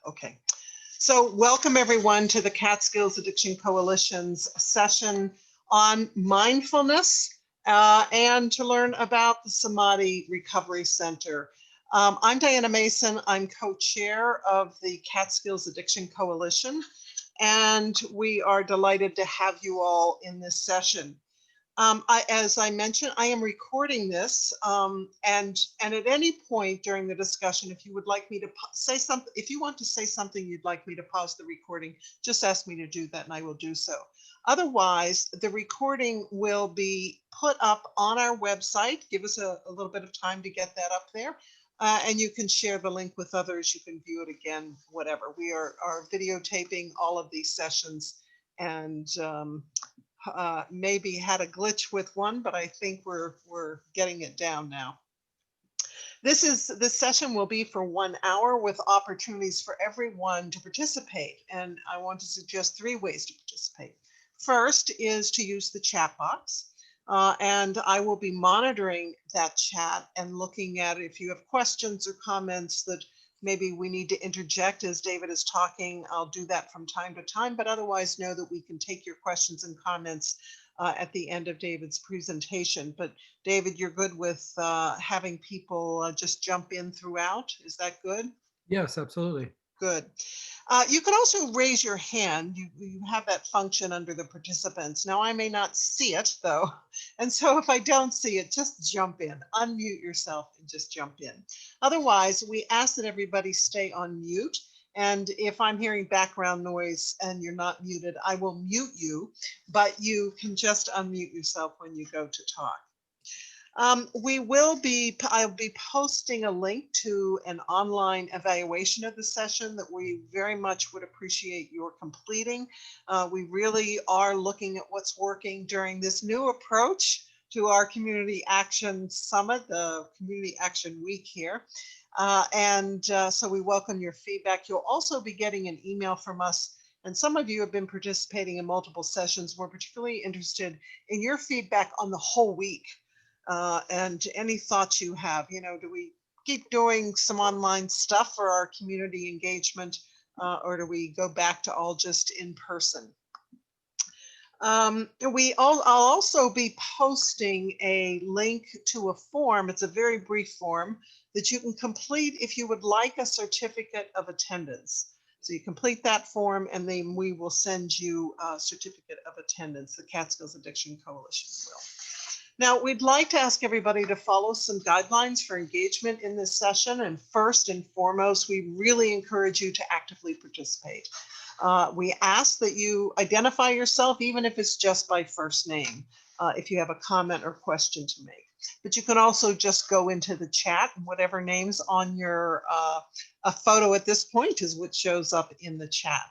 Okay, so welcome everyone to the Catskills Addiction Coalition's session on mindfulness and to learn about the Samadhi Recovery Center. I'm Diana Mason. I'm co-chair of the Catskills Addiction Coalition, and we are delighted to have you all in this session. As I mentioned, I am recording this, and at any point during the discussion, if you would like me to say something, if you want to say something you'd like me to pause the recording, just ask me to do that and I will do so. Otherwise, the recording will be put up on our website. Give us a little bit of time to get that up there. And you can share the link with others. You can view it again, whatever. We are videotaping all of these sessions, and maybe had a glitch with one, but I think we're getting it down now. This session will be for 1 hour with opportunities for everyone to participate. And I want to suggest 3 ways to participate. First is to use the chat box. And I will be monitoring that chat and looking at if you have questions or comments that maybe we need to interject as David is talking. I'll do that from time to time, but otherwise know that we can take your questions and comments at the end of David's presentation. But David, you're good with having people just jump in throughout? Is that good? Yes, absolutely. Good. You can also raise your hand. You have that function under the participants. Now, I may not see it though. And so if I don't see it, just jump in, unmute yourself and just jump in. Otherwise, we ask that everybody stay on mute. And if I'm hearing background noise and you're not muted, I will mute you, but you can just unmute yourself when you go to talk. I'll be posting a link to an online evaluation of the session that we very much would appreciate your completing. We really are looking at what's working during this new approach to our Community Action Summit, the Community Action Week here. So we welcome your feedback. You'll also be getting an email from us. And some of you have been participating in multiple sessions. We're particularly interested in your feedback on the whole week. And any thoughts you have, do we keep doing some online stuff for our community engagement, or do we go back to all just in person? I'll also be posting a link to a form. It's a very brief form that you can complete if you would like a certificate of attendance. So you complete that form and then we will send you a certificate of attendance. The Catskills Addiction Coalition will. Now, we'd like to ask everybody to follow some guidelines for engagement in this session. And first and foremost, we really encourage you to actively participate. We ask that you identify yourself, even if it's just by first name, if you have a comment or question to make. But you can also just go into the chat, whatever name's on your a photo at this point is what shows up in the chat.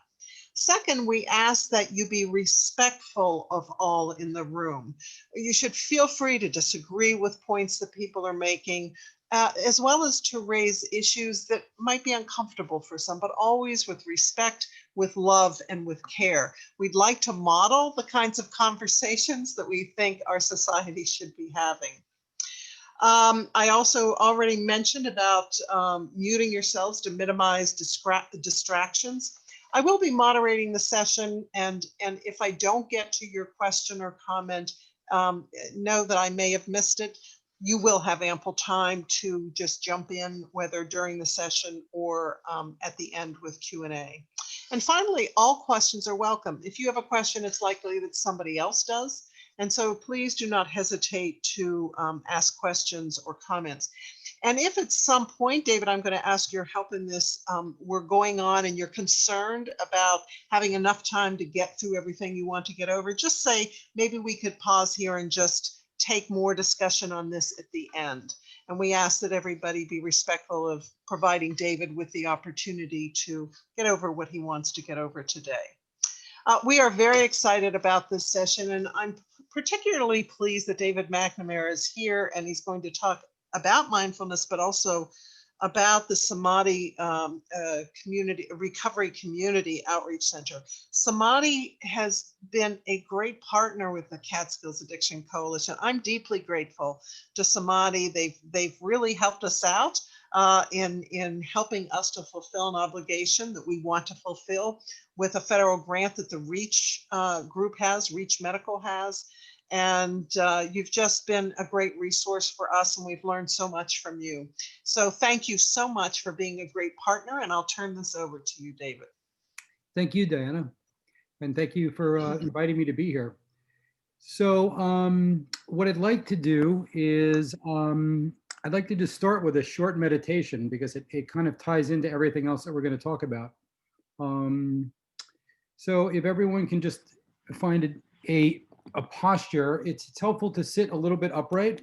Second, we ask that you be respectful of all in the room. You should feel free to disagree with points that people are making, as well as to raise issues that might be uncomfortable for some, but always with respect, with love, and with care. We'd like to model the kinds of conversations that we think our society should be having. I also already mentioned about muting yourselves to minimize distractions. I will be moderating the session, and if I don't get to your question or comment, know that I may have missed it. You will have ample time to just jump in, whether during the session or at the end with Q&A. And finally, all questions are welcome. If you have a question, it's likely that somebody else does. And so please do not hesitate to ask questions or comments. And if at some point, David, I'm going to ask your help in this, we're going on and you're concerned about having enough time to get through everything you want to get over, just say, maybe we could pause here and just take more discussion on this at the end. And we ask that everybody be respectful of providing David with the opportunity to get over what he wants to get over today. We are very excited about this session, and I'm particularly pleased that David McNamara is here and he's going to talk about mindfulness, but also about the Samadhi Recovery Community Outreach Center. Samadhi has been a great partner with the Catskills Addiction Coalition. I'm deeply grateful to Samadhi. They've really helped us out in helping us to fulfill an obligation that we want to fulfill with a federal grant that the REACH group has, REACH Medical has. And you've just been a great resource for us, and we've learned so much from you. So thank you so much for being a great partner, and I'll turn this over to you, David. Thank you, Diana. And thank you for inviting me to be here. So what I'd like to do is I'd like to just start with a short meditation because it kind of ties into everything else that we're going to talk about. So if everyone can just find a posture, it's helpful to sit a little bit upright.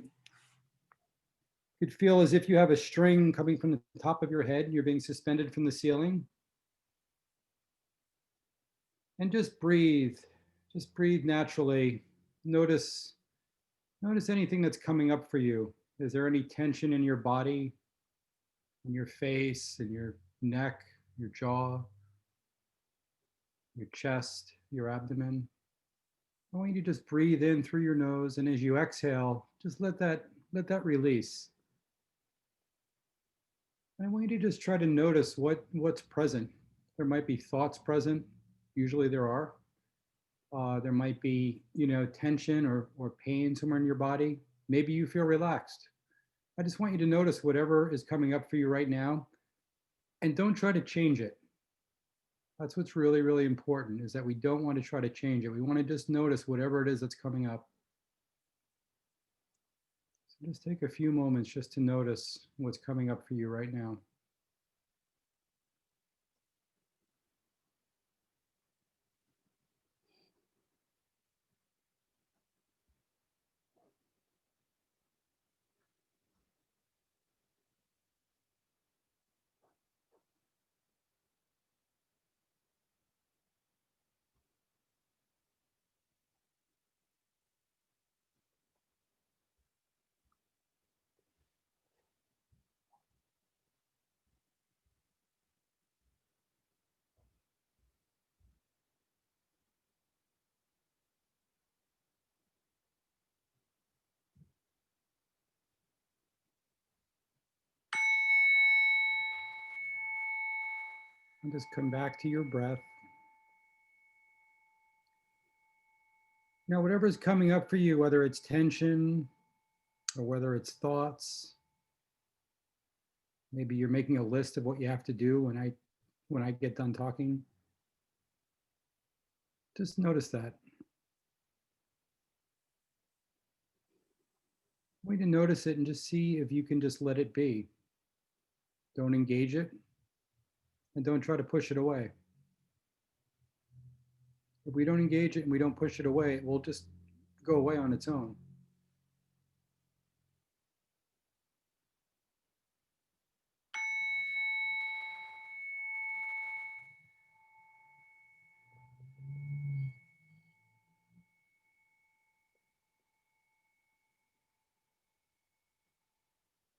You could feel as if you have a string coming from the top of your head and you're being suspended from the ceiling. And just breathe naturally. Notice anything that's coming up for you. Is there any tension in your body, in your face, in your neck, your jaw, your chest, your abdomen? I want you to just breathe in through your nose, and as you exhale, just let that release. And I want you to just try to notice what's present. There might be thoughts present. Usually there are. There might be, tension or pain somewhere in your body. Maybe you feel relaxed. I just want you to notice whatever is coming up for you right now, and don't try to change it. That's what's really, really important, is that we don't want to try to change it. We want to just notice whatever it is that's coming up. So just take a few moments just to notice what's coming up for you right now. And just come back to your breath. Now, whatever's coming up for you, whether it's tension or whether it's thoughts, maybe you're making a list of what you have to do when I get done talking. Just notice that. I want you to notice it and just see if you can just let it be. Don't engage it, and don't try to push it away. If we don't engage it and we don't push it away, it will just go away on its own.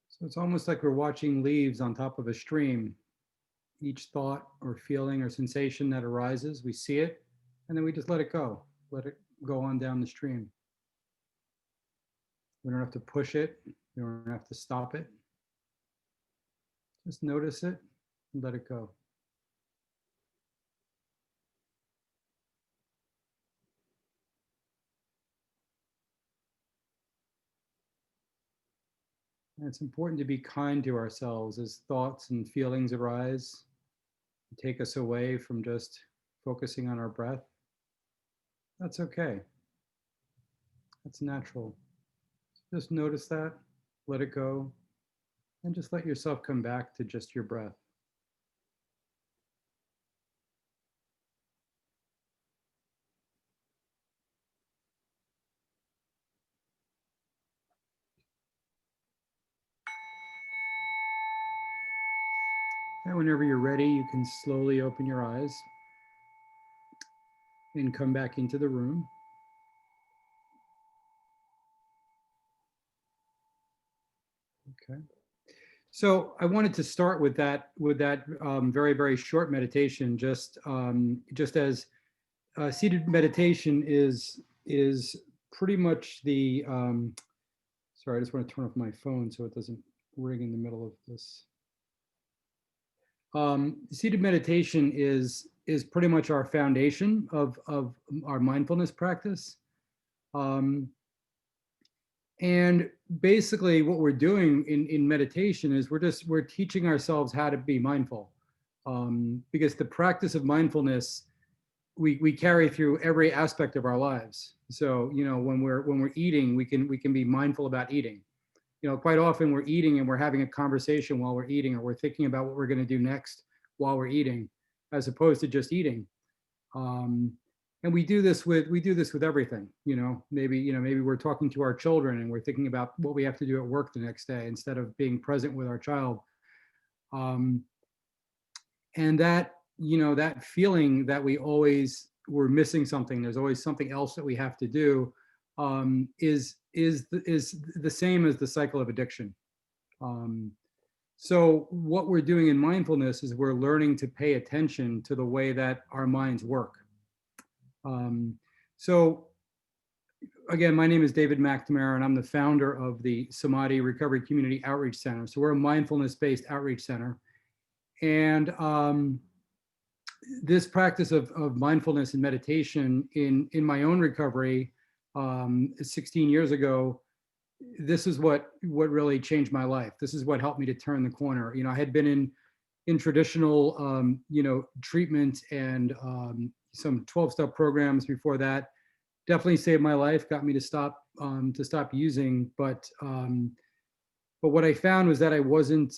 So it's almost like we're watching leaves on top of a stream. Each thought or feeling or sensation that arises, we see it, and then we just let it go. Let it go on down the stream. We don't have to push it. We don't have to stop it. Just notice it and let it go. And it's important to be kind to ourselves as thoughts and feelings arise, take us away from just focusing on our breath. That's okay. That's natural. Just notice that, let it go, and just let yourself come back to just your breath. And whenever you're ready, you can slowly open your eyes and come back into the room. Okay. So I wanted to start with that very, very short meditation, just as seated meditation is pretty much the, sorry, I just want to turn off my phone so it doesn't ring in the middle of this Seated meditation is pretty much our foundation of our mindfulness practice. Um, and basically what we're doing in meditation is we're teaching ourselves how to be mindful. Because the practice of mindfulness, we carry through every aspect of our lives. So, when we're eating, we can be mindful about eating. Quite often we're eating and we're having a conversation while we're eating, or we're thinking about what we're going to do next while we're eating, as opposed to just eating. Um, and we do this with everything. Maybe we're talking to our children and we're thinking about what we have to do at work the next day instead of being present with our child. Um, and that feeling that we're missing something, there's always something else that we have to do, is the same as the cycle of addiction. um, so what we're doing in mindfulness is we're learning to pay attention to the way that our minds work. So again, my name is David McNamara, and I'm the founder of the Samadhi Recovery Community Outreach Center. So we're a mindfulness-based outreach center. And this practice of mindfulness and meditation in my own recovery 16 years ago, this is what really changed my life. This is what helped me to turn the corner. I had been in traditional treatment and some 12-step programs before that. Definitely saved my life, got me to stop using. But what I found was that I wasn't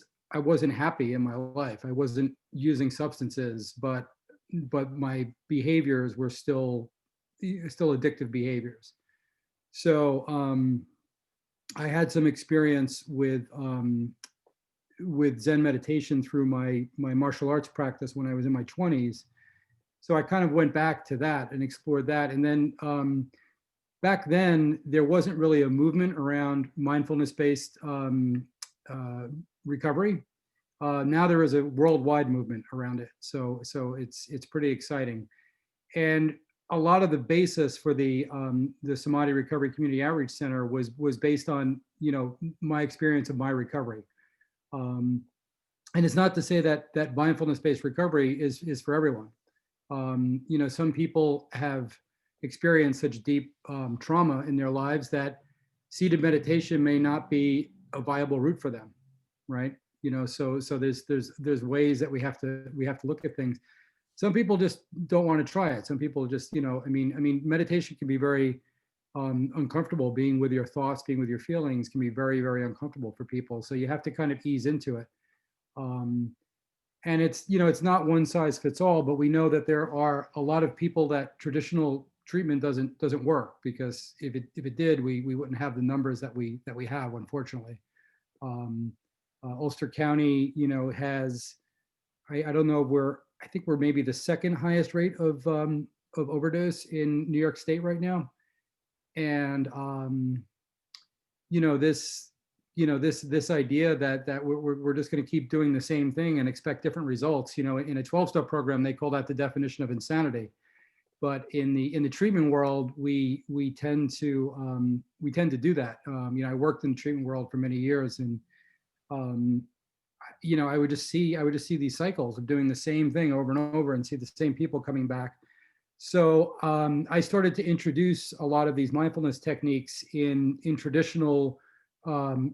happy in my life. I wasn't using substances, but my behaviors were still addictive behaviors. So I had some experience with Zen meditation through my martial arts practice when I was in my 20s. So I kind of went back to that and explored that. And then back then, there wasn't really a movement around mindfulness-based recovery. Now there is a worldwide movement around it. So it's pretty exciting. And a lot of the basis for the Samadhi Recovery Community Outreach Center was based on my experience of my recovery. And it's not to say that mindfulness-based recovery is for everyone. Some people have experienced such deep trauma in their lives that seated meditation may not be a viable route for them, right? So there's ways that we have to look at things. Some people just don't want to try it. Some people just, meditation can be very uncomfortable. Being with your thoughts, being with your feelings can be very, very uncomfortable for people. So you have to kind of ease into it. And it's not one size fits all, but we know that there are a lot of people that traditional treatment doesn't work, because if it did, we wouldn't have the numbers that we have, unfortunately. Ulster County, has, I don't know, I think we're maybe the second highest rate of overdose in New York State right now. And this idea that we're just going to keep doing the same thing and expect different results. In a 12-step program, they call that the definition of insanity. But in the treatment world, we tend to do that. I worked in the treatment world for many years, and I would just see these cycles of doing the same thing over and over and see the same people coming back. So I started to introduce a lot of these mindfulness techniques in traditional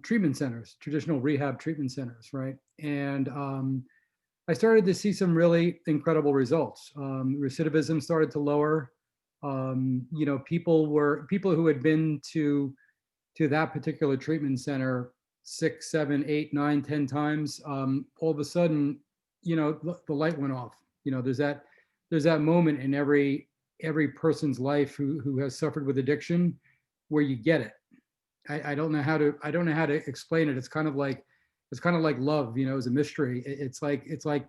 treatment centers, traditional rehab treatment centers, right? And I started to see some really incredible results. Recidivism started to lower. People who had been to that particular treatment center 6, 7, 8, 9, 10 times, all of a sudden, the light went off. There's that moment in every person's life who has suffered with addiction where you get it. I don't know how to explain it. It's kind of like love, is a mystery. It's like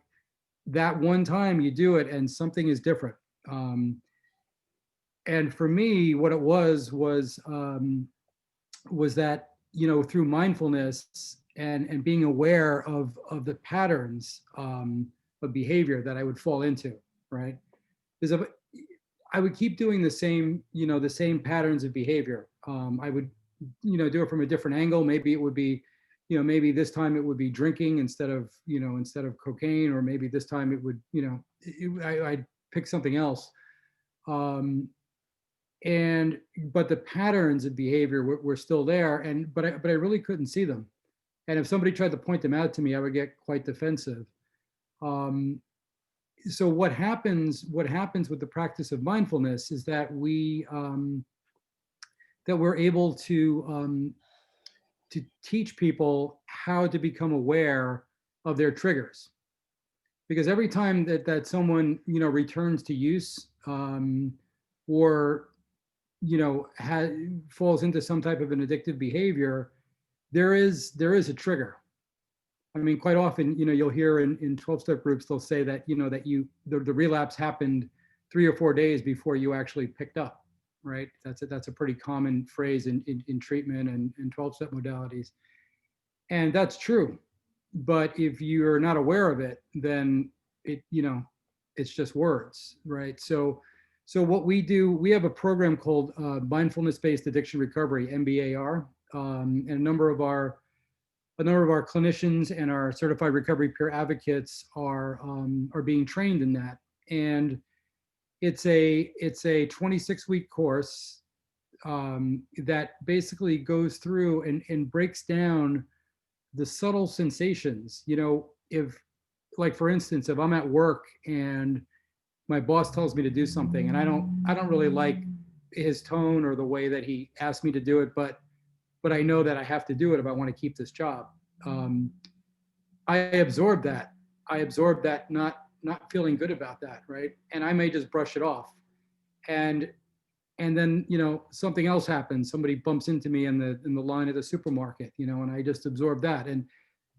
that one time you do it and something is different. And for me, what it was that, through mindfulness and being aware of the patterns of behavior that I would fall into, right? Because I would keep doing the same patterns of behavior. I would, do it from a different angle. Maybe it would be, you know, maybe this time it would be drinking instead of, you know, instead of cocaine, or maybe this time it would, you know, I'd pick something else. Um, but the patterns of behavior were still there, but I really couldn't see them. And if somebody tried to point them out to me, I would get quite defensive. Um, so what happens with the practice of mindfulness is that we're able to teach people how to become aware of their triggers. Because every time that someone, you know, returns to use, or, you know, falls into some type of an addictive behavior, there is a trigger. I mean, quite often, you know, you'll hear in 12-step groups, they'll say that, you know, that the relapse happened 3 or 4 days before you actually picked up, right? That's a pretty common phrase in treatment and 12-step modalities. And that's true. But if you're not aware of it, then you know, it's just words, right? So what we do, we have a program called Mindfulness-Based Addiction Recovery, MBAR, and a number of our clinicians and our certified recovery peer advocates are being trained in that. And it's a 26-week course that basically goes through and breaks down the subtle sensations. You know, if, like, for instance, if I'm at work and my boss tells me to do something and I don't really like his tone or the way that he asked me to do it, but I know that I have to do it if I want to keep this job. I absorb that. Not feeling good about that, right? And I may just brush it off. And then, you know, something else happens. Somebody bumps into me in the line at the supermarket, you know, and I just absorb that. And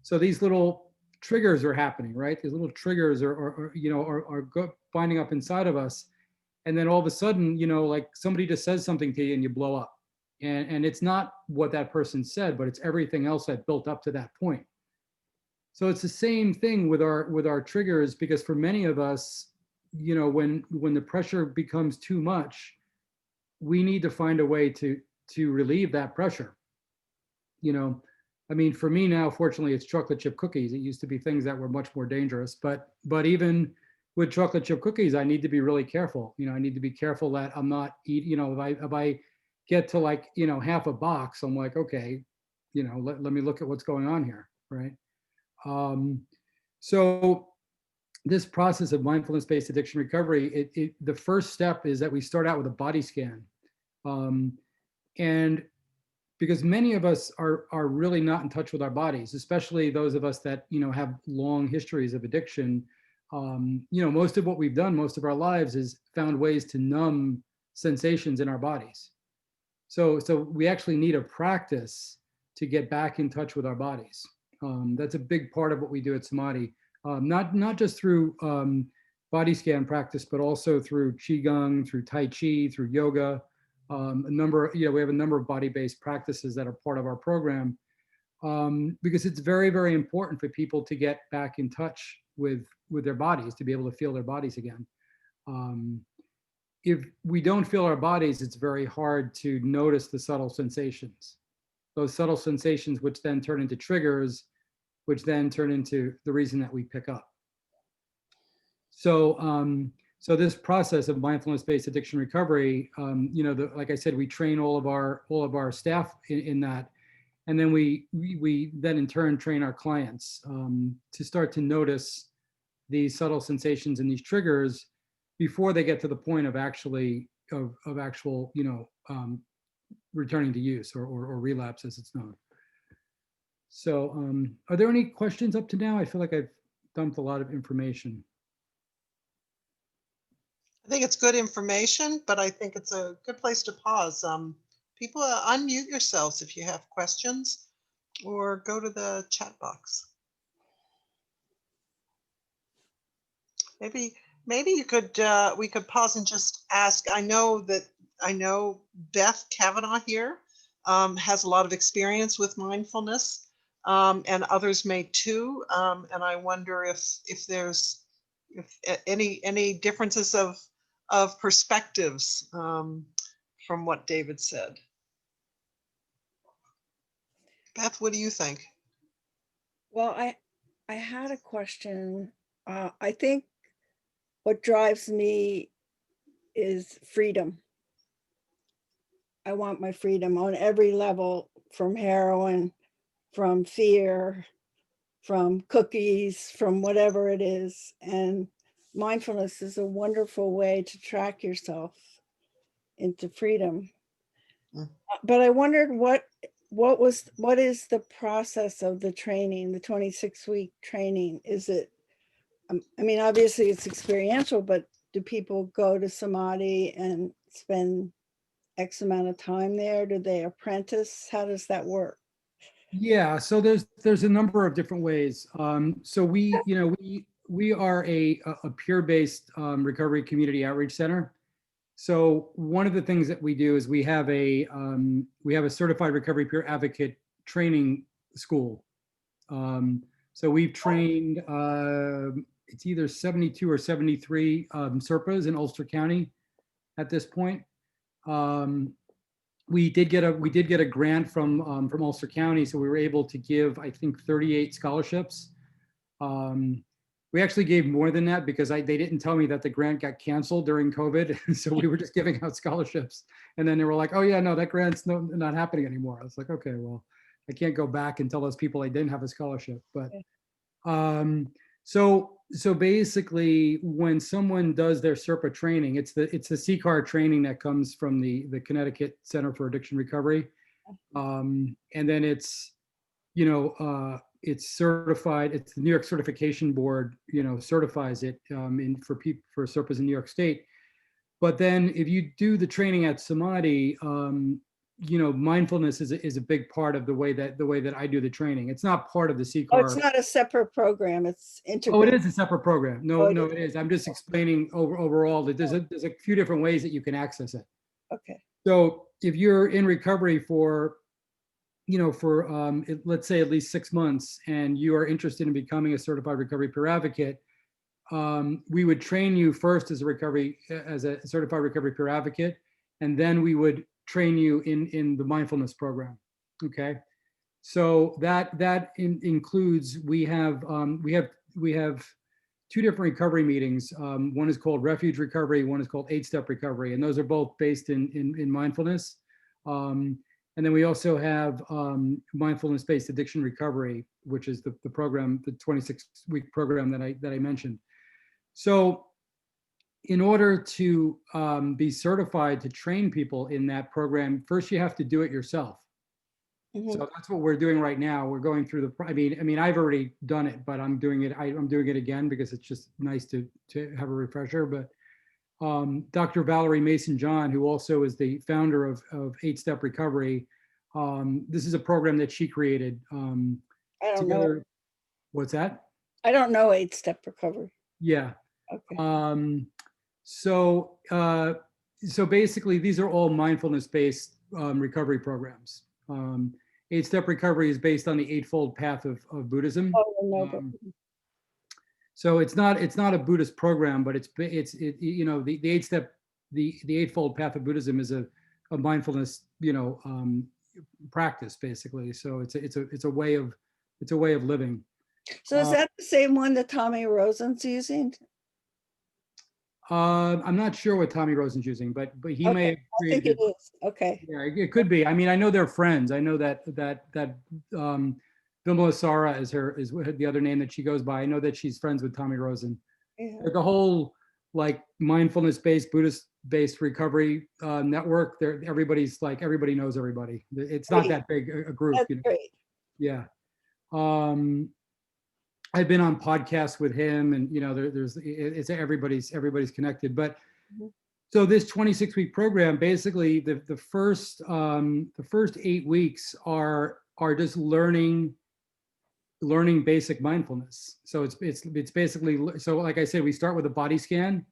so these little triggers are happening, right? These little triggers are you know, are binding up inside of us. And then all of a sudden, you know, like somebody just says something to you and you blow up. And it's not what that person said, but it's everything else that built up to that point. So it's the same thing with our triggers, because for many of us, you know, when the pressure becomes too much, we need to find a way to relieve that pressure. You know, I mean, for me now, fortunately, it's chocolate chip cookies. It used to be things that were much more dangerous, but even with chocolate chip cookies, I need to be really careful. You know, I need to be careful that I'm not eating, you know, if I get to, like, you know, half a box, I'm like, okay, you know, let me look at what's going on here, right? So this process of mindfulness-based addiction recovery, the first step is that we start out with a body scan. And because many of us are really not in touch with our bodies, especially those of us that, you know, have long histories of addiction. You know, most of what we've done most of our lives is found ways to numb sensations in our bodies. So we actually need a practice to get back in touch with our bodies. That's a big part of what we do at Samadhi, not just through body scan practice, but also through Qigong, through Tai Chi, through yoga. We have a number of body-based practices that are part of our program, because it's very, very important for people to get back in touch with their bodies, to be able to feel their bodies again. If we don't feel our bodies, it's very hard to notice the subtle sensations. Those subtle sensations, which then turn into triggers, which then turn into the reason that we pick up. So, this process of mindfulness-based addiction recovery, you know, like I said, we train all of our staff in that, and then we then in turn train our clients to start to notice these subtle sensations and these triggers before they get to the point of actual, you know, returning to use or relapse, as it's known. So, are there any questions up to now? I feel like I've dumped a lot of information. I think it's good information, but I think it's a good place to pause. People, unmute yourselves if you have questions, or go to the chat box. Maybe you could we could pause and just ask. I know Beth Kavanaugh here has a lot of experience with mindfulness, and others may too. And I wonder if there's any differences of perspectives from what David said. Beth, what do you think? Well, I had a question. I think what drives me is freedom. I want my freedom on every level, from heroin, from fear, from cookies, from whatever it is. And mindfulness is a wonderful way to track yourself into freedom. Mm. But I wondered what is the process of the training, the 26-week training? Is it, I mean, obviously it's experiential, but do people go to Samadhi and spend X amount of time there? Do they apprentice? How does that work? Yeah, so there's a number of different ways. So we are a peer-based recovery community outreach center. So one of the things that we do is we have a certified recovery peer advocate training school. So we've trained it's either 72 or 73 Serpas in Ulster County at this point. We did get a grant from Ulster County, so we were able to give, I think, 38 scholarships. We actually gave more than that because they didn't tell me that the grant got canceled during COVID. So we were just giving out scholarships. And then they were like, oh yeah, no, that grant's not happening anymore. I was like, okay, well, I can't go back and tell those people I didn't have a scholarship. But so basically when someone does their SERPA training, it's the CCAR training that comes from the Connecticut Center for Addiction Recovery. And then it's certified. It's the New York Certification Board, certifies it for SERPAs in New York State. But then if you do the training at Samadhi, mindfulness is a big part of the way that I do the training. It's not part of the CCAR. Oh, it's not a separate program. It's integrated. Oh, it is a separate program. No, it is. I'm just explaining overall that there's a few different ways that you can access it. Okay. So if you're in recovery for let's say at least 6 months, and you are interested in becoming a certified recovery peer advocate, we would train you first as a certified recovery peer advocate, and then we would train you in the mindfulness program. Okay, so that includes we have 2 different recovery meetings. One is called Refuge Recovery, one is called 8-Step Recovery, and those are both based in mindfulness. And then we also have Mindfulness-Based Addiction Recovery, which is the program, the 26-week program that I mentioned. So in order to be certified to train people in that program, first you have to do it yourself. Mm-hmm. So that's what we're doing right now. We're going through I mean, I've already done it, but I'm doing it again because it's just nice to have a refresher. But Dr. Valerie Mason-John, who also is the founder of 8-Step Recovery, this is a program that she created. I don't know. What's that? I don't know 8-Step Recovery. Yeah. Okay. So basically, these are all mindfulness-based recovery programs. 8-Step Recovery is based on the Eightfold Path of Buddhism. Oh, no, so it's not a Buddhist program, but the 8-Step, the Eightfold Path of Buddhism is a mindfulness practice basically. So it's a way of living. So is that the same one that Tommy Rosen's using? I'm not sure what Tommy Rosen's using, but he may have created. I think it is. Okay. Yeah, it could be. I mean, I know they're friends. I know that Bimala Sara is the other name that she goes by. I know that she's friends with Tommy Rosen. Yeah. The whole like mindfulness-based, Buddhist-based recovery network. Everybody knows everybody. It's not that big a group. That's great. Yeah. I've been on podcasts with him, and it's everybody's connected. But so this 26-week program, basically the first 8 weeks are just learning basic mindfulness. So it's basically, so like I said, we start with a body scan,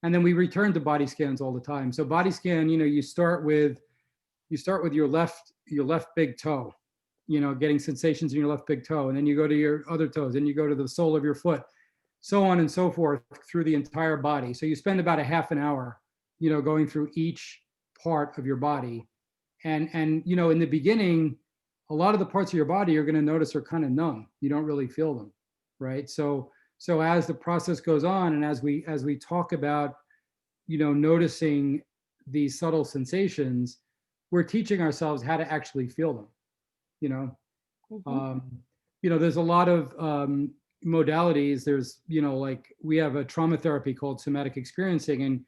and then we return to body scans all the time. So body scan, you start with your left big toe. Getting sensations in your left big toe, and then you go to your other toes, and you go to the sole of your foot, so on and so forth through the entire body. So you spend about a half an hour, going through each part of your body. And in the beginning, a a lot of the parts of your body you're going to notice are kind of numb. You don't really feel them, right? So as the process goes on, and as we talk about, noticing these subtle sensations, we're teaching ourselves how to actually feel them. There's a lot of modalities. There's, like we have a trauma therapy called somatic experiencing, and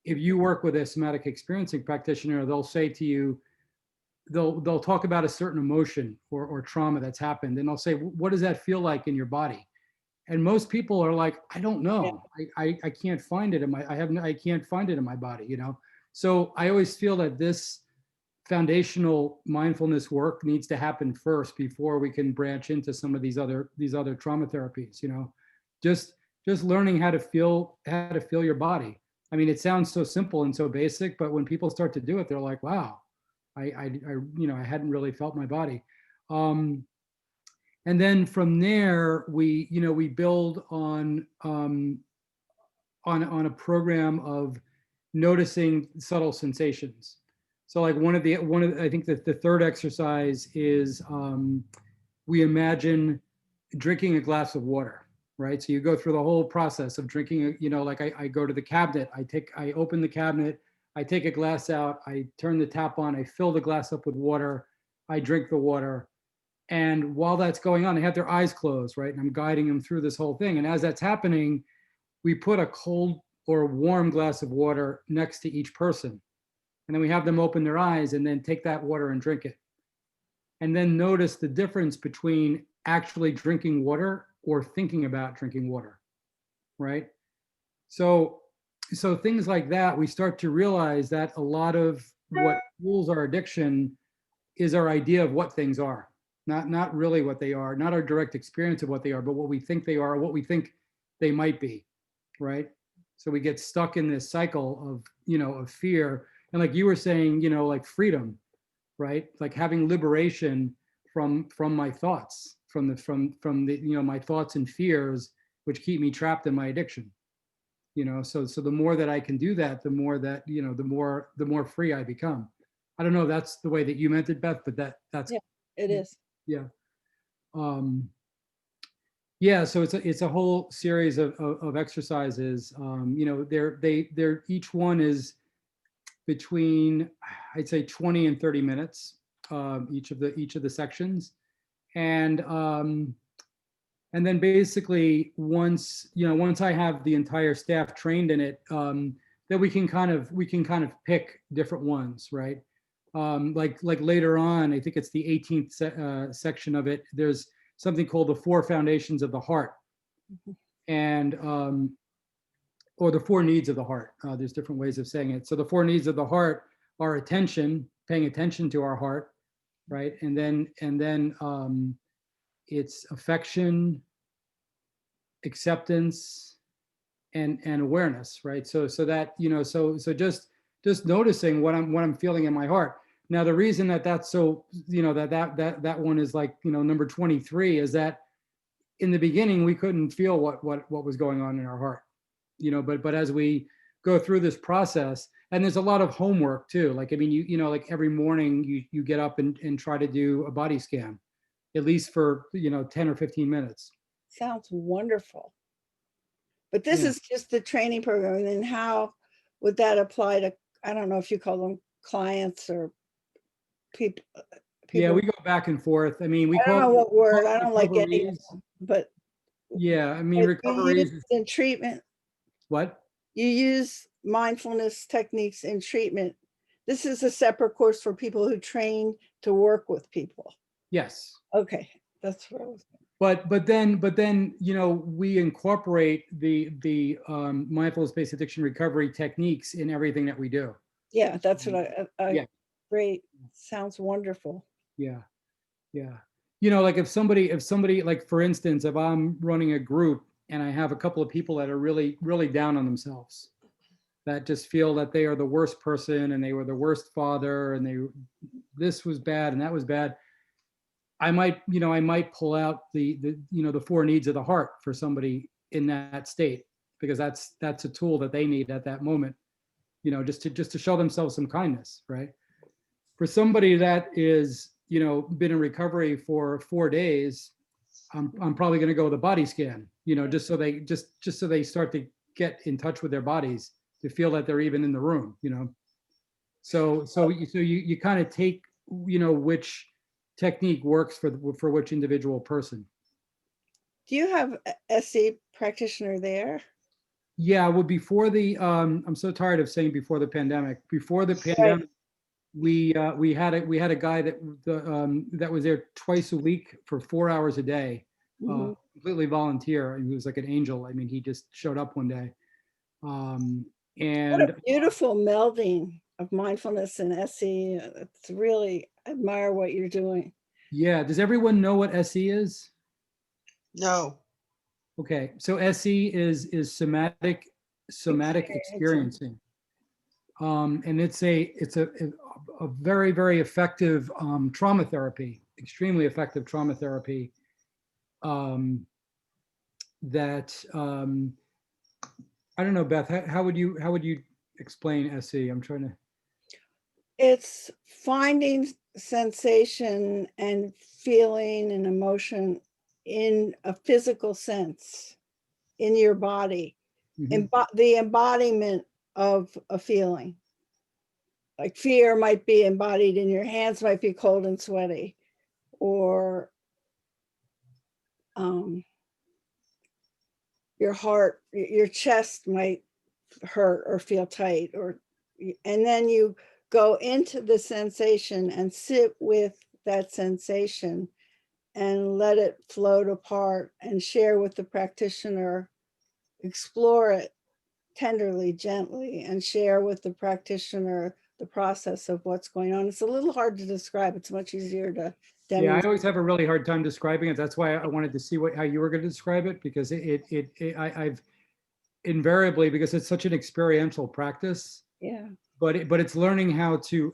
if you work with a somatic experiencing practitioner, they'll say to you, they'll talk about a certain emotion or trauma that's happened, and they'll say, what does that feel like in your body? And most people are like, I don't know. I can't find it in my, I can't find it in my body, So I always feel that this foundational mindfulness work needs to happen first before we can branch into some of these other trauma therapies, just learning how to feel your body. I mean, it sounds so simple and so basic, but when people start to do it, they're like, wow, I hadn't really felt my body. And then from there, we build on a program of noticing subtle sensations. So like one of I think that the third exercise is we imagine drinking a glass of water, right? So you go through the whole process of drinking, like I go to the cabinet, I open the cabinet, I take a glass out, I turn the tap on, I fill the glass up with water, I drink the water. And while that's going on, they have their eyes closed, right? And I'm guiding them through this whole thing. And as that's happening, we put a cold or a warm glass of water next to each person. And then we have them open their eyes and then take that water and drink it. And then notice the difference between actually drinking water or thinking about drinking water, right? So things like that, we start to realize that a lot of what fuels our addiction is our idea of what things are. Not really what they are, not our direct experience of what they are, but what we think they are, or what we think they might be, right? So we get stuck in this cycle of fear. And like you were saying, like freedom, right? Like having liberation from my thoughts, from the my thoughts and fears, which keep me trapped in my addiction. So the more that I can do that, the more that, the more free I become. I don't know if that's the way that you meant it, Beth, but that's it is. Yeah. So it's a whole series of exercises. They're each one is between, I'd say 20 and 30 minutes, each of the sections. And then basically once I have the entire staff trained in it, then we can kind of pick different ones, right? Like later on, I think it's the 18th section of it, there's something called the 4 foundations of the heart. And or the 4 needs of the heart. There's different ways of saying it. So the 4 needs of the heart are attention, paying attention to our heart, right? And then it's affection, acceptance, and awareness, right? So that, so just noticing what I'm feeling in my heart. Now, the reason that's so, that one is like, number 23 is that in the beginning, we couldn't feel what was going on in our heart, but as we go through this process, and there's a lot of homework too. Like, I mean, like every morning you get up and try to do a body scan, at least for, 10 or 15 minutes. Sounds wonderful. But this is just the training program. And then how would that apply to, I don't know if you call them clients or people. Yeah, we go back and forth. I mean, I don't know what word. I don't like any of them, but yeah, I mean, recovery in treatment. What? You use mindfulness techniques in treatment. This is a separate course for people who train to work with people. Yes. Okay, that's what I was. But then we incorporate the mindfulness-based addiction recovery techniques in everything that we do. Yeah, that's what I great. Sounds wonderful. Yeah. Like if somebody, like for instance, if I'm running a group and I have a couple of people that are really, really down on themselves, that just feel that they are the worst person and they were the worst father and this was bad and that was bad. I might pull out the 4 needs of the heart for somebody in that state, because that's a tool that they need at that moment, just to show themselves some kindness, right? For somebody that is been in recovery for 4 days, I'm probably going to go with a body scan, just so they start to get in touch with their bodies, to feel that they're even in the room, So you kind of take, which technique works for which individual person. Do you have a SE practitioner there? Yeah, well, before I'm so tired of saying before the pandemic. Before the pandemic, we had a guy that was there twice a week for 4 hours a day, Mhm. completely volunteer, and he was like an angel. I mean, he just showed up one day, What and a beautiful melding of mindfulness and SE. It's really admire what you're doing. yeah. Does everyone know what SE is? No. Okay, so SE is somatic experiencing, and it's a very, very effective trauma therapy, extremely effective trauma therapy. That I don't know, Beth. How would you explain SE? I'm trying to. It's finding sensation and feeling and emotion in a physical sense in your body, Mhm. the embodiment of a feeling. Like fear might be embodied in your hands, might be cold and sweaty, or your heart, your chest might hurt or feel tight, and then you go into the sensation and sit with that sensation and let it float apart and share with the practitioner, explore it tenderly, gently, and share with the practitioner the process of what's going on. It's a little hard to describe. It's much easier to Yeah, I demonstrate. always have a really hard time describing it. That's why I wanted to see how you were going to describe it, because I've invariably, because it's such an experiential practice, Yeah. but it's learning how to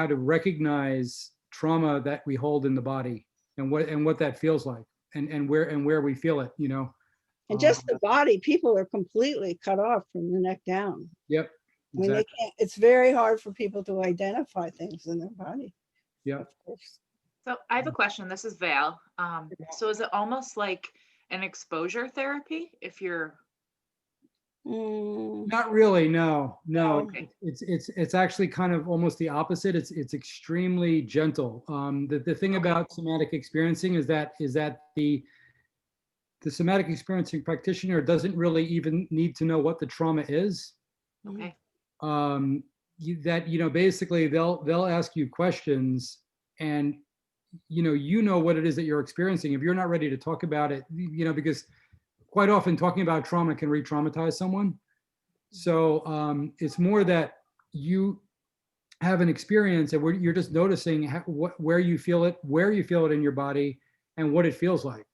recognize trauma that we hold in the body, and what that feels like, and where we feel it, And just the body, people are completely cut off from the neck down. Yep, I mean, they exactly. can't, it's very hard for people to identify things in their body. Yep. Of course. So I have a question. This is Val. So is it almost like an exposure therapy if you're Not really, no. okay? It's actually kind of almost the opposite. It's extremely gentle. The thing Okay. about somatic experiencing is that the somatic experiencing practitioner doesn't really even need to know what the trauma is. Okay. Basically they'll ask you questions, and what it is that you're experiencing. If you're not ready to talk about it, because quite often talking about trauma can re-traumatize someone. So it's more that you have an experience, and you're just noticing where you feel it in your body, and what it feels like.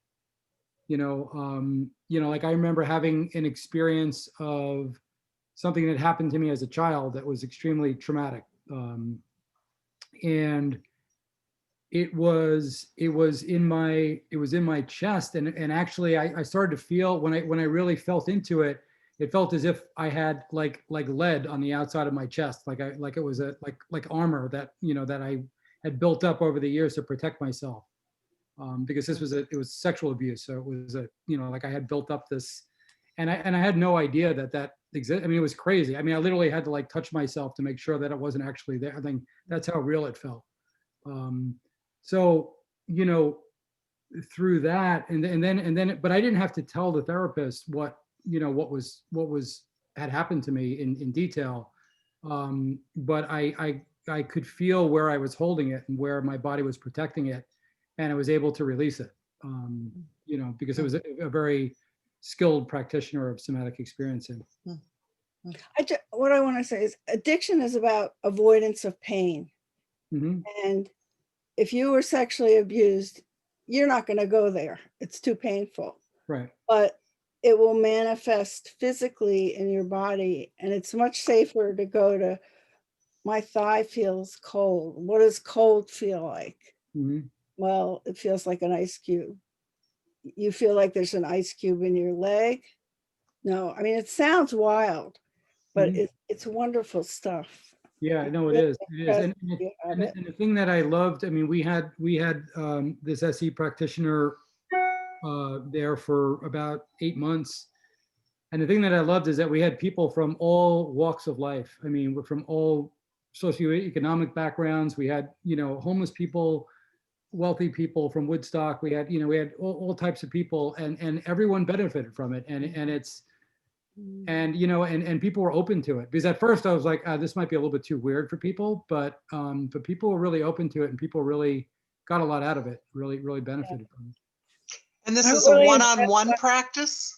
Like I remember having an experience of something that happened to me as a child that was extremely traumatic, and it was in my chest, and actually I started to feel, when I really felt into it, it felt as if I had like lead on the outside of my chest, like it was like armor that that I had built up over the years to protect myself, because it was sexual abuse, so it was like I had built up this, and I had no idea that existed. I mean, it was crazy. I mean, I literally had to like touch myself to make sure that it wasn't actually there. I think that's how real it felt. So through that, and then but I didn't have to tell the therapist what had happened to me in detail, but I could feel where I was holding it and where my body was protecting it, and I was able to release it, because it was a very skilled practitioner of somatic experiencing. What I want to say is addiction is about avoidance of pain. Mm-hmm. And if you were sexually abused, you're not going to go there. It's too painful. Right. But it will manifest physically in your body. And it's much safer to go to, my thigh feels cold. What does cold feel like? Mm-hmm. Well, it feels like an ice cube. You feel like there's an ice cube in your leg? No, I mean, it sounds wild, but Mm-hmm. it's wonderful stuff. Yeah, no, it is. It is. And, You have and, it. and the thing that I loved, I mean, we had this SE practitioner there for about 8 months. And the thing that I loved is that we had people from all walks of life. I mean, we're from all socioeconomic backgrounds. We had, homeless people, wealthy people from Woodstock. We had, we had all types of people, and everyone benefited from it. And people were open to it, because at first I was like, this might be a little bit too weird for people, but people were really open to it, and people really got a lot out of it, really benefited from it. And this I'm is a really one-on-one practice?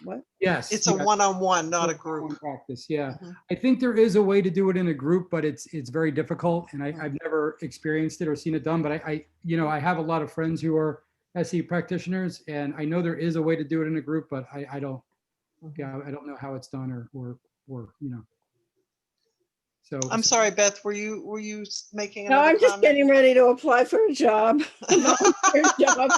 What? Yes. It's a one-on-one, not a one-on-one group. practice. Yeah. Mhm. I think there is a way to do it in a group, but it's very difficult, and I've never experienced it or seen it done. But I have a lot of friends who are SE practitioners, and I know there is a way to do it in a group, but I don't. Yeah, I don't know how it's done or. So I'm sorry, Beth, were you making No, another I'm just comment? getting ready to apply for a job. A volunteer job.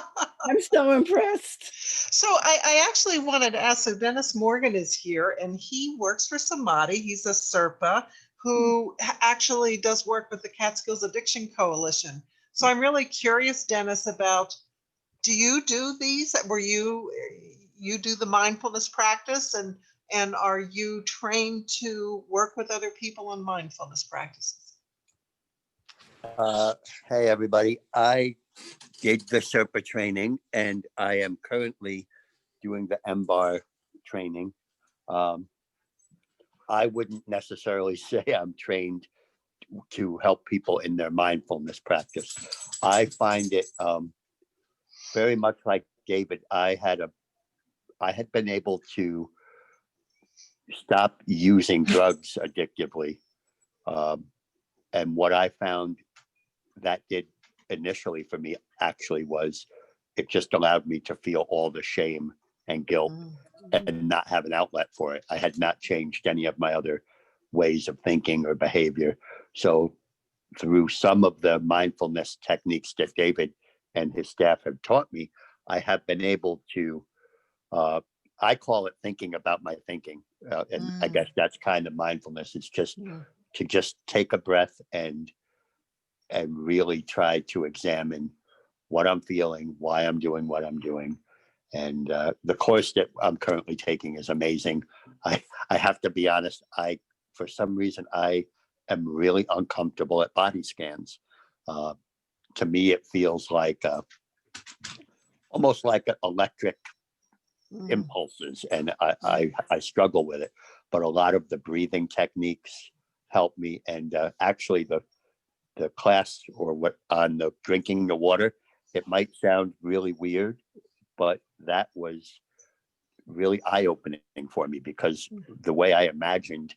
I'm so impressed. So I actually wanted to ask, so Dennis Morgan is here, and he works for Samadhi. He's a Sherpa who actually does work with the Catskills Addiction Coalition. So I'm really curious, Dennis, about, do you do these? You do the mindfulness practice, and are you trained to work with other people on mindfulness practices? Hey, everybody. I did the Sherpa training, and I am currently doing the Mbar training. I wouldn't necessarily say I'm trained to help people in their mindfulness practice. I find it very much like David. I had been able to stop using drugs addictively. And what I found that did initially for me actually was it just allowed me to feel all the shame and guilt and not have an outlet for it. I had not changed any of my other ways of thinking or behavior. So through some of the mindfulness techniques that David and his staff have taught me, I have been able to, I call it thinking about my thinking. And I guess that's kind of mindfulness. It's just to just take a breath and really try to examine what I'm feeling, why I'm doing what I'm doing. And the course that I'm currently taking is amazing. I have to be honest, for some reason, I am really uncomfortable at body scans. To me, it feels like almost like electric impulses, and I struggle with it. But a lot of the breathing techniques help me. And actually, the class or what on the drinking the water, it might sound really weird, but that was really eye-opening for me, because the way I imagined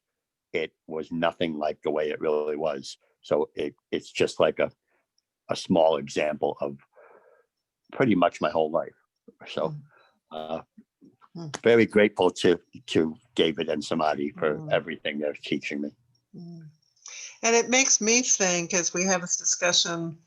it was nothing like the way it really was. So it's just like a small example of pretty much my whole life. So very grateful to David and Samadhi for everything they're teaching me. And it makes me think, as we have this discussion,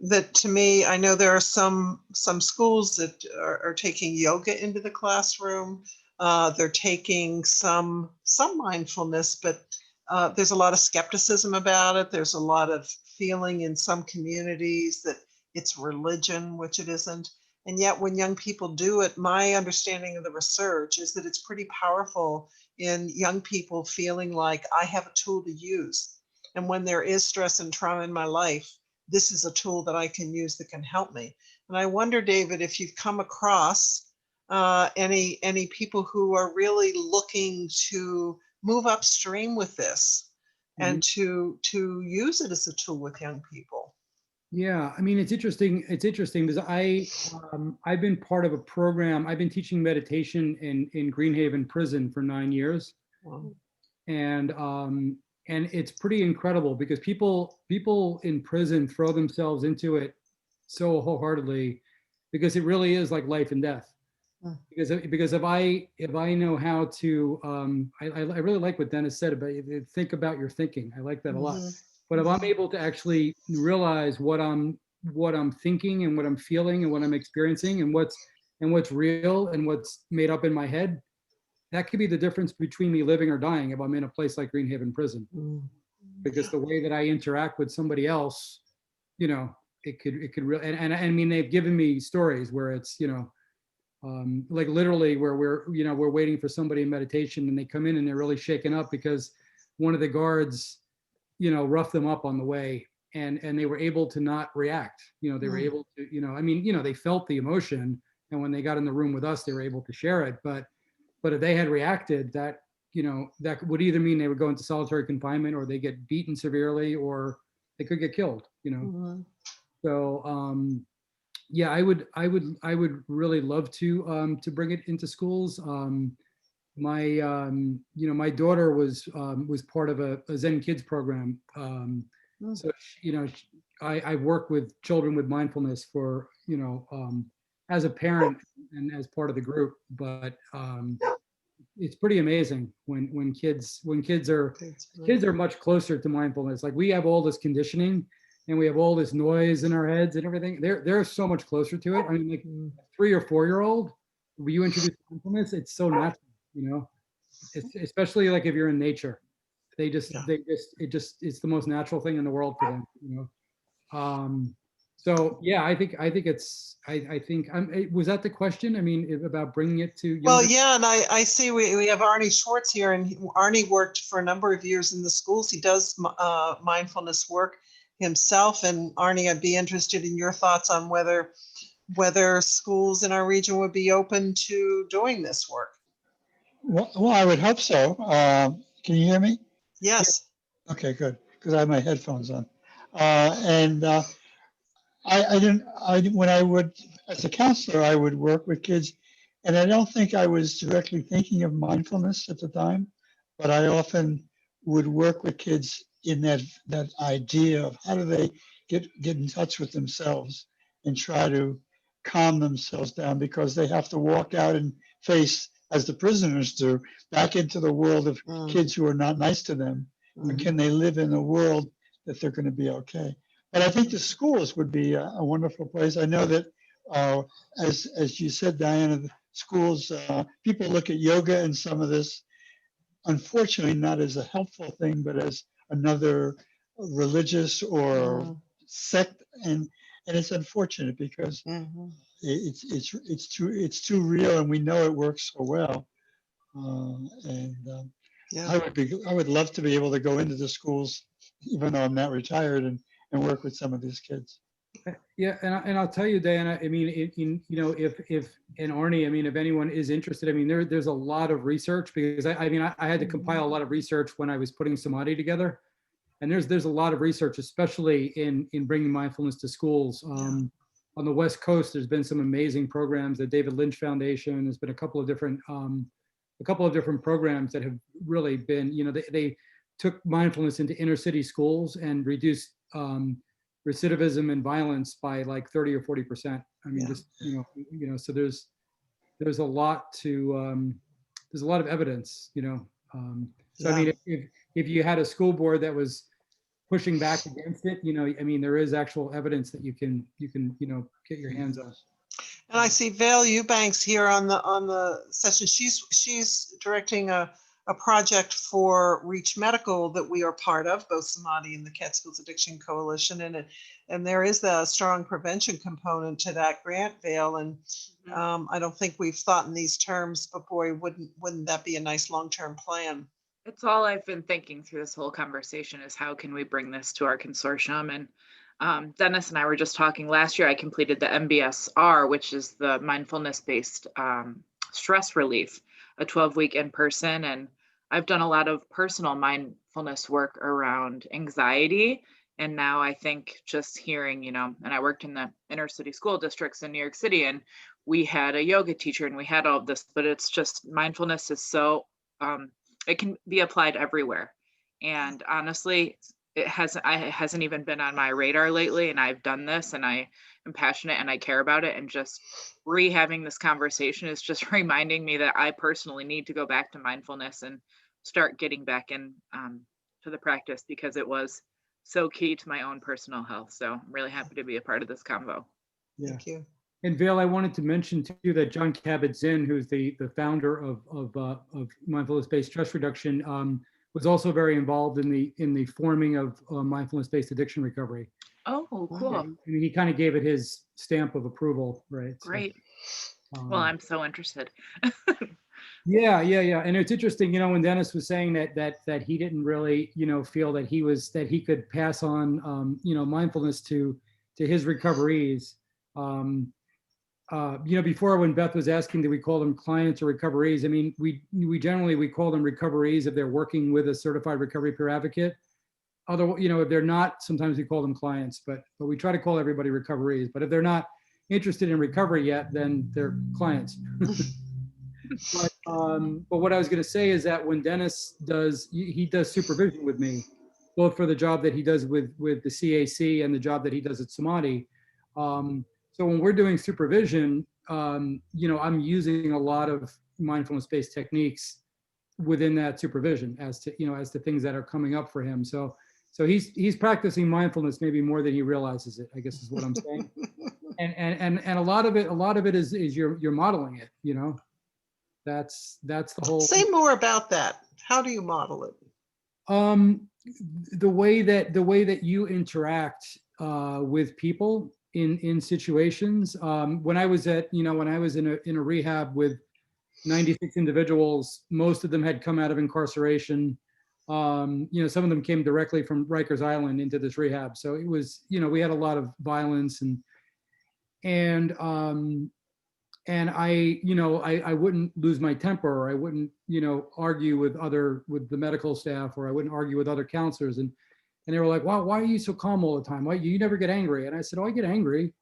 that to me, I know there are some schools that are taking yoga into the classroom. They're taking some mindfulness, but there's a lot of skepticism about it. There's a lot of feeling in some communities that it's religion, which it isn't. And yet when young people do it, my understanding of the research is that it's pretty powerful in young people feeling like I have a tool to use. And when there is stress and trauma in my life, this is a tool that I can use that can help me. And I wonder, David, if you've come across any people who are really looking to move upstream with this and to use it as a tool with young people. Yeah, I mean, it's interesting. It's interesting because I've been part of a program. I've been teaching meditation in Greenhaven Prison for 9 years. Wow. And it's pretty incredible because people in prison throw themselves into it so wholeheartedly, because it really is like life and death. Because if I know how to, I really like what Dennis said about think about your thinking. I like that a lot. But if I'm able to actually realize what I'm thinking and what I'm feeling and what I'm experiencing and what's real and what's made up in my head, that could be the difference between me living or dying if I'm in a place like Greenhaven Prison. because the way that I interact with somebody else, you know, it could really, and I mean, they've given me stories where it's, you know, like literally where we're waiting for somebody in meditation and they come in and they're really shaken up because one of the guards, you know, roughed them up on the way, and they were able to not react. You know, they were able to, you know, I mean, you know, they felt the emotion, and when they got in the room with us, they were able to share it. But if they had reacted, that, you know, that would either mean they would go into solitary confinement, or they get beaten severely, or they could get killed, you know. So yeah, I would really love to bring it into schools. My you know, my daughter was part of a Zen Kids program. So you know, I've worked with children with mindfulness for, you know, as a parent and as part of the group. But it's pretty amazing when kids are much closer to mindfulness. Like, we have all this conditioning and we have all this noise in our heads and everything. They're so much closer to it. I mean, like, 3 or 4-year-old, when you introduce mindfulness, it's so natural, you know. It's, especially like if you're in nature, it's the most natural thing in the world for them, you know. So yeah, I think it's, I think, was that the question? I mean, about bringing it to younger? Well, yeah, and I see we have Arnie Schwartz here, and Arnie worked for a number of years in the schools. He does mindfulness work himself. And Arnie, I'd be interested in your thoughts on whether schools in our region would be open to doing this work. Well, I would hope so. Can you hear me? Yes. Okay, good, because I have my headphones on. When I would, as a counselor, I would work with kids, and I don't think I was directly thinking of mindfulness at the time, but I often would work with kids in that idea of how do they get in touch with themselves and try to calm themselves down, because they have to walk out and face, as the prisoners do, back into the world of kids who are not nice to them. But can they live in a world that they're going to be okay? But I think the schools would be a wonderful place. I know that, as you said, Diana, the schools, people look at yoga and some of this, unfortunately, not as a helpful thing, but as another religious or sect, and it's unfortunate because it's too real, and we know it works so well. I would love to be able to go into the schools, even though I'm not retired, and work with some of these kids. Yeah, and I'll tell you, Diana, I mean, you know, if and Arnie, I mean, if anyone is interested, I mean, there's a lot of research, because I mean, I had to compile a lot of research when I was putting Samadhi together, and there's a lot of research, especially in bringing mindfulness to schools. On the West Coast, there's been some amazing programs. The David Lynch Foundation. There's been a couple of different programs that have really been, you know, they took mindfulness into inner city schools and reduced recidivism and violence by like 30 or 40%. I mean, just, you know, so there's a lot to, there's a lot of evidence, you know. So I mean, if you had a school board that was pushing back against it, you know, I mean, there is actual evidence that you can, you know, get your hands on. And I see Val Eubanks here on the session. She's directing a project for Reach Medical that we are part of, both Samadhi and the Catskills Addiction Coalition, and there is a strong prevention component to that grant, Val. And I don't think we've thought in these terms, but boy, wouldn't that be a nice long-term plan? It's all I've been thinking through this whole conversation, is how can we bring this to our consortium? And Dennis and I were just talking last year, I completed the MBSR, which is the mindfulness-based stress relief, a 12-week in person. And I've done a lot of personal mindfulness work around anxiety. And now I think just hearing, you know, and I worked in the inner city school districts in New York City, and we had a yoga teacher and we had all of this, but it's just, mindfulness is so, it can be applied everywhere. And honestly, it hasn't even been on my radar lately. And I've done this, and I am passionate and I care about it. And just having this conversation is just reminding me that I personally need to go back to mindfulness and start getting back in to the practice, because it was so key to my own personal health. So I'm really happy to be a part of this convo. Yeah. Thank you. And Vail, I wanted to mention too that John Kabat-Zinn, who's the founder of mindfulness-based stress reduction, was also very involved in the forming of mindfulness-based addiction recovery. Oh, cool. I mean, he kind of gave it his stamp of approval, right? So, Great. Well, I'm so interested. yeah. And it's interesting, when Dennis was saying that he didn't really, feel that he could pass on, mindfulness to his recoveries. Before, when Beth was asking, do we call them clients or recoverees? I mean, we generally call them recoverees if they're working with a certified recovery peer advocate. Although, if they're not, sometimes we call them clients, but we try to call everybody recoverees. But if they're not interested in recovery yet, then they're clients. But what I was going to say is that when Dennis he does supervision with me, both for the job that he does with the CAC and the job that he does at Samadhi. So when we're doing supervision, I'm using a lot of mindfulness-based techniques within that supervision as to things that are coming up for him. So he's practicing mindfulness maybe more than he realizes it, I guess is what I'm saying. and a lot of it is you're modeling it, That's the whole. Say more about that. How do you model it? The way that you interact with people in situations. When I was in a rehab with 96 individuals, most of them had come out of incarceration. Some of them came directly from Rikers Island into this rehab. So it was, we had a lot of violence and I wouldn't lose my temper, or I wouldn't, argue with the medical staff, or I wouldn't argue with other counselors. And they were like, wow, why are you so calm all the time? Why you never get angry? And I said, oh, I get angry.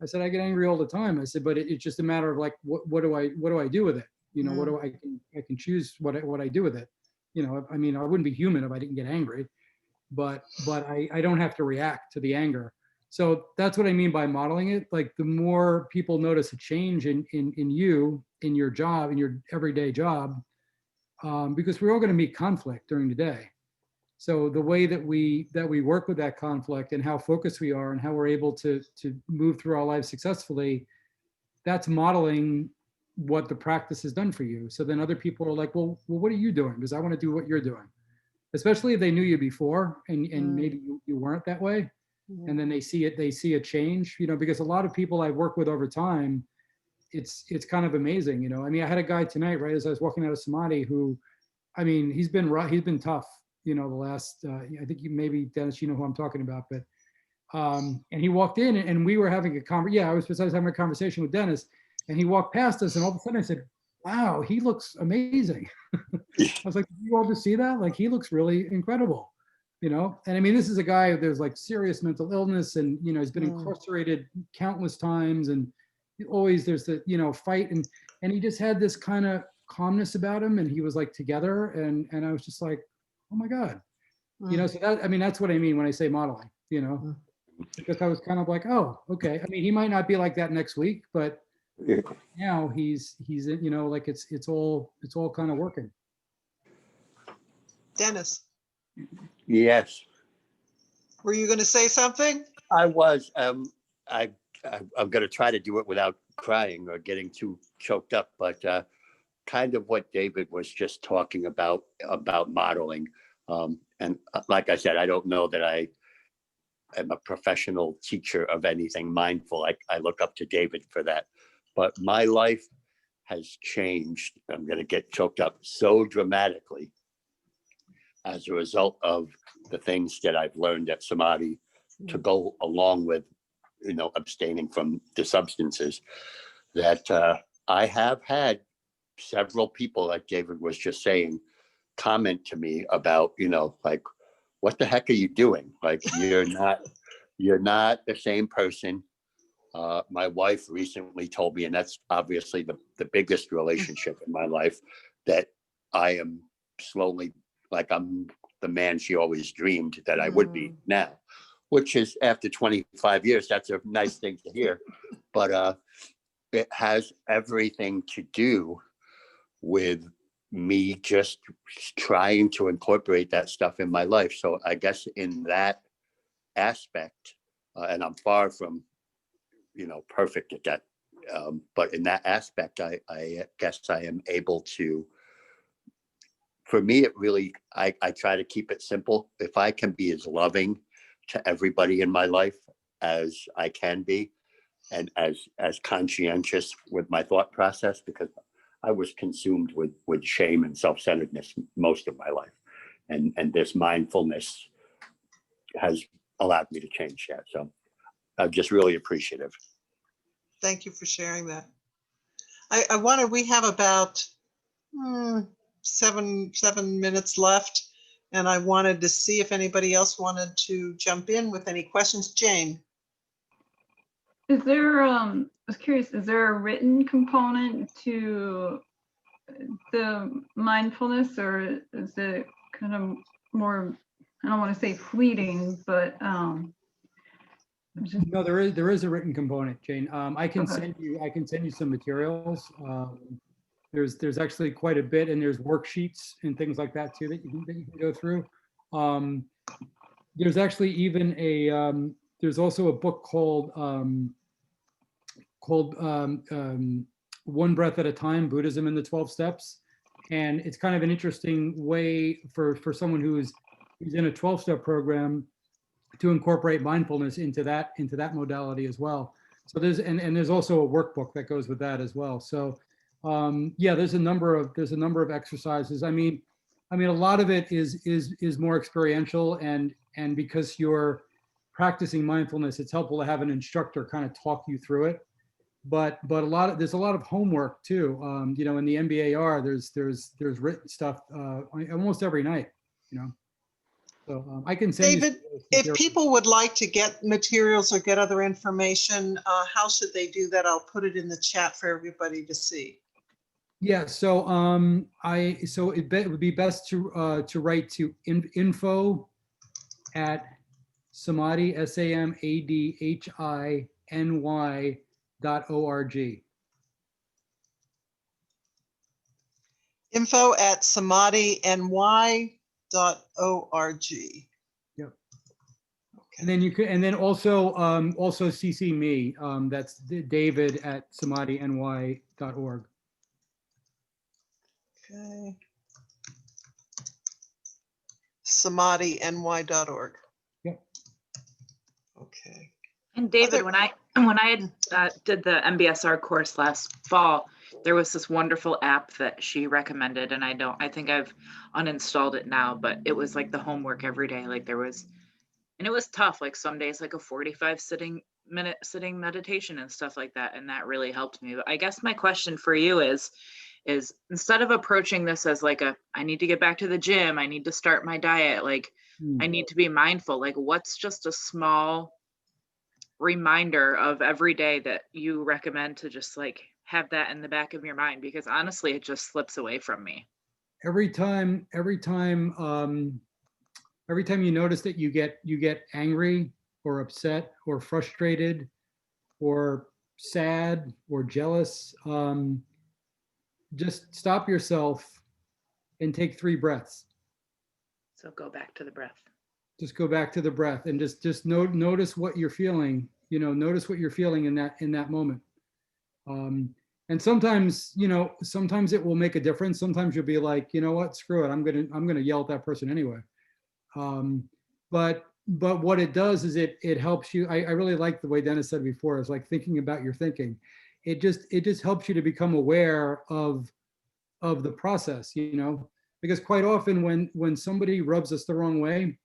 I said, I get angry all the time. I said, but it's just a matter of like, what do I do with it? What do I can choose what I do with it. I mean, I wouldn't be human if I didn't get angry, but I don't have to react to the anger. So that's what I mean by modeling it. Like the more people notice a change in you, in your job, in your everyday job, because we're all going to meet conflict during the day. So the way that we work with that conflict and how focused we are and how we're able to move through our lives successfully, that's modeling what the practice has done for you. So then other people are like, well, what are you doing? Because I want to do what you're doing. Especially if they knew you before and maybe you weren't that way. And then they see a change, because a lot of people I work with over time, it's kind of amazing. I mean, I had a guy tonight, right, as I was walking out of Samadhi who, I mean, he's been tough, the last, I think maybe Dennis, who I'm talking about, but, and he walked in and we were having a conversation. I was having a conversation with Dennis and he walked past us and all of a sudden I said, wow, he looks amazing. I was like, did you all just see that? Like, he looks really incredible. And I mean, this is a guy, there's like serious mental illness and, he's been incarcerated countless times and always there's the, fight and he just had this kind of calmness about him and he was like together and I was just like, oh my God, so that's what I mean when I say modeling, because I was kind of like, oh, okay. I mean, he might not be like that next week, but now he's like it's all kind of working. Dennis. Yes. Were you going to say something? I was. I'm going to try to do it without crying or getting too choked up, but kind of what David was just talking about modeling. And like I said, I don't know that I am a professional teacher of anything mindful. I look up to David for that. But my life has changed. I'm going to get choked up so dramatically as a result of the things that I've learned at Samadhi to go along with, abstaining from the substances, that I have had several people, like David was just saying, comment to me about, like, what the heck are you doing? Like, you're not the same person. My wife recently told me, and that's obviously the biggest relationship in my life, that I am slowly, like I'm the man she always dreamed that I would be now, which is after 25 years, that's a nice thing to hear. But it has everything to do with me just trying to incorporate that stuff in my life. So I guess in that aspect, and I'm far from, perfect at that. But in that aspect, I guess I am able to for me, it really, I try to keep it simple. If I can be as loving to everybody in my life as I can be, and as conscientious with my thought process, because I was consumed with shame and self-centeredness most of my life. And this mindfulness has allowed me to change that. So I'm just really appreciative. Thank you for sharing that. We have about 7 minutes left, and I wanted to see if anybody else wanted to jump in with any questions. Jane. Is there, I was curious, is there a written component to the mindfulness, or is it kind of more, I don't want to say fleeting, but just, No, there is a written component, Jane. I can Okay. send you some materials. There's actually quite a bit, and there's worksheets and things like that too that you can go through. There's actually even there's also a book called One Breath at a Time, Buddhism and the 12 Steps. And it's kind of an interesting way for someone who's in a 12-step program to incorporate mindfulness into that modality as well. So there's also a workbook that goes with that as well. So yeah, there's a number of exercises. I mean, a lot of it is more experiential, and because you're practicing mindfulness, it's helpful to have an instructor kind of talk you through it. But there's a lot of homework too. You know, in the MBAR, there's written stuff almost every night. You know, so I can send David, you. if people would like to get materials or get other information, how should they do that? I'll put it in the chat for everybody to see. Yeah, so it would be best to write to info at Samadhi, SAMADHINY.org. info@samadhiny.org. Yep. Okay. And then also CC me. That's David at samadhiny.org. Okay. samadhiny.org. Yep. Okay. And David, when I did the MBSR course last fall, there was this wonderful app that she recommended, and I think I've uninstalled it now, but it was like the homework every day. Like and it was tough, like some days, like a 45 minute sitting meditation and stuff like that. And that really helped me. But I guess my question for you is instead of approaching this as like I need to get back to the gym, I need to start my diet, like I need to be mindful, like what's just a small reminder of every day that you recommend to just like have that in the back of your mind? Because honestly, it just slips away from me. Every time you notice that you get angry or upset or frustrated or sad or jealous, just stop yourself and take 3 breaths. So go back to the breath. Just go back to the breath and just notice what you're feeling. You know, notice what you're feeling in that moment. And sometimes it will make a difference. Sometimes you'll be like, you know what, screw it, I'm gonna yell at that person anyway. But what it does is it helps you. I really like the way Dennis said before, it's like thinking about your thinking. It just helps you to become aware of the process, you know, because quite often when somebody rubs us the wrong way,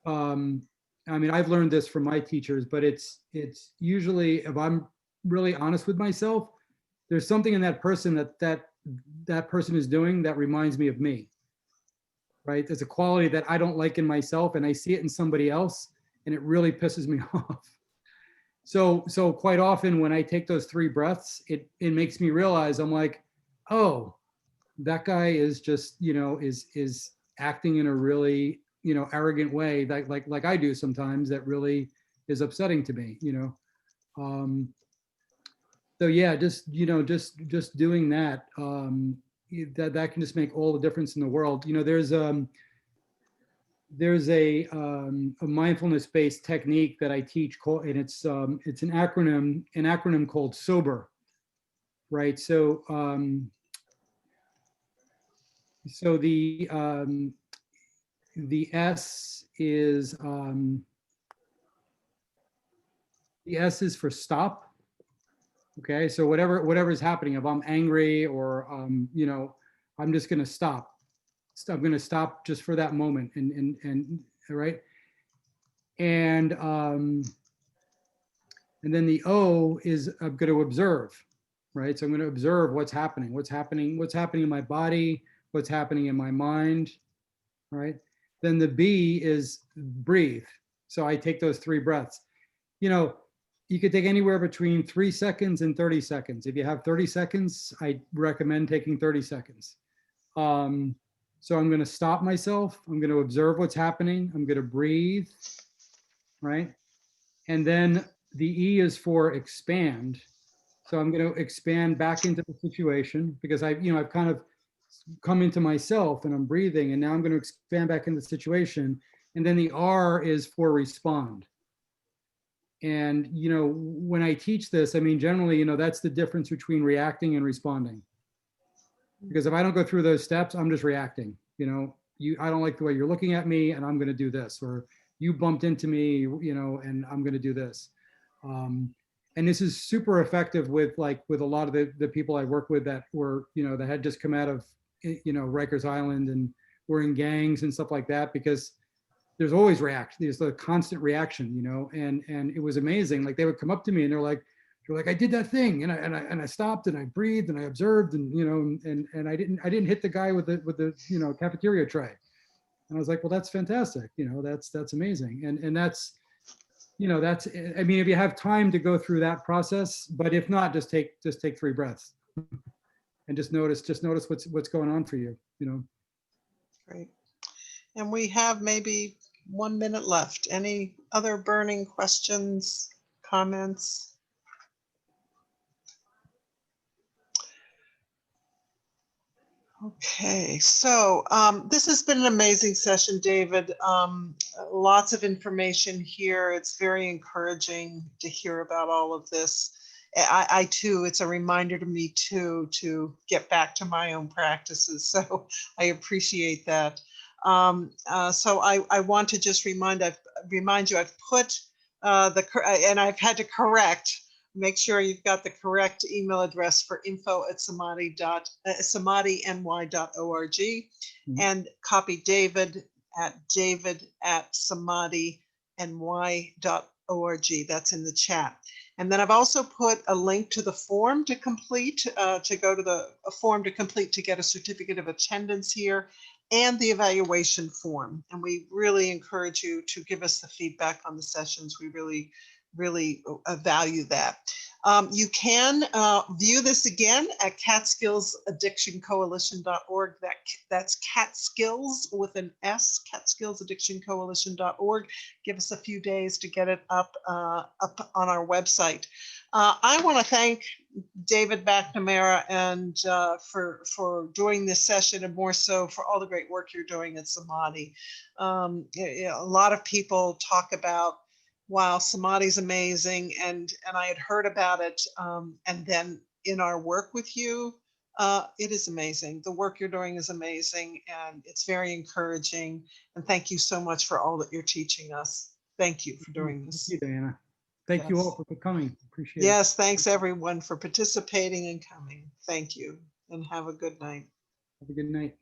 I mean, I've learned this from my teachers, but it's usually, if I'm really honest with myself, there's something in that person that person is doing that reminds me of me, right? There's a quality that I don't like in myself, and I see it in somebody else, and it really pisses me off. So quite often when I take those 3 breaths, it makes me realize, I'm like, oh, that guy is just, you know, is acting in a really, you know, arrogant way, like I do sometimes, that really is upsetting to me, you know. So yeah, just doing that, that can just make all the difference in the world. You know, there's a mindfulness-based technique that I teach called, and it's an acronym called SOBER, right? So So the S is for stop. Okay, so whatever is happening, if I'm angry or you know, I'm just going to stop. I'm going to stop just for that moment, and right. And then the O is I'm going to observe, right? So I'm going to observe what's happening in my body, what's happening in my mind, right? Then the B is breathe. So I take those 3 breaths. You know, you could take anywhere between 3 seconds and 30 seconds. If you have 30 seconds, I recommend taking 30 seconds. So I'm going to stop myself. I'm going to observe what's happening. I'm going to breathe, right? And then the E is for expand. So I'm going to expand back into the situation because I've kind of come into myself and I'm breathing, and now I'm going to expand back into the situation. And then the R is for respond. And, you know, when I teach this, I mean, generally, you know, that's the difference between reacting and responding. Because if I don't go through those steps, I'm just reacting. You know, I don't like the way you're looking at me, and I'm going to do this, or you bumped into me, you know, and I'm going to do this. And this is super effective with a lot of the people I work with that were, you know, that had just come out of, you know, Rikers Island and were in gangs and stuff like that, because there's always there's a constant reaction, you know, and it was amazing. Like they would come up to me and they're like, I did that thing, and I stopped and I breathed and I observed, and you know, and I didn't hit the guy with the you know, cafeteria tray. And I was like, well, that's fantastic, you know, that's amazing, and that's, you know, that's, I mean, if you have time to go through that process, but if not, just take 3 breaths and just notice what's going on for you, you know. Great. And we have maybe 1 minute left. Any other burning questions, comments? Okay, so this has been an amazing session, David. Lots of information here. It's very encouraging to hear about all of this. I too, it's a reminder to me too, to get back to my own practices. So I appreciate that. So I want to just remind you, I've put and I've had to correct. Make sure you've got the correct email address for info@samadhi.org, and copy David at samadhi.org. That's in the chat. And then I've also put a link to the form to complete, to go to the form to complete to get a certificate of attendance here, and the evaluation form. And we really encourage you to give us the feedback on the sessions. We really value that. You can view this again at catskillsaddictioncoalition.org. That's Catskills with an S, catskillsaddictioncoalition.org. Give us a few days to get it up on our website. I want to thank David McNamara and for doing this session, and more so for all the great work you're doing at Samadhi. A lot of people talk about, wow, Samadhi's amazing, and I had heard about it, and then in our work with you, it is amazing. The work you're doing is amazing, and it's very encouraging. And thank you so much for all that you're teaching us. Thank you for doing this. Thank you, Diana. Thank you all for coming. Appreciate it. Yes, thanks everyone for participating and coming. Thank you, and have a good night. Have a good night.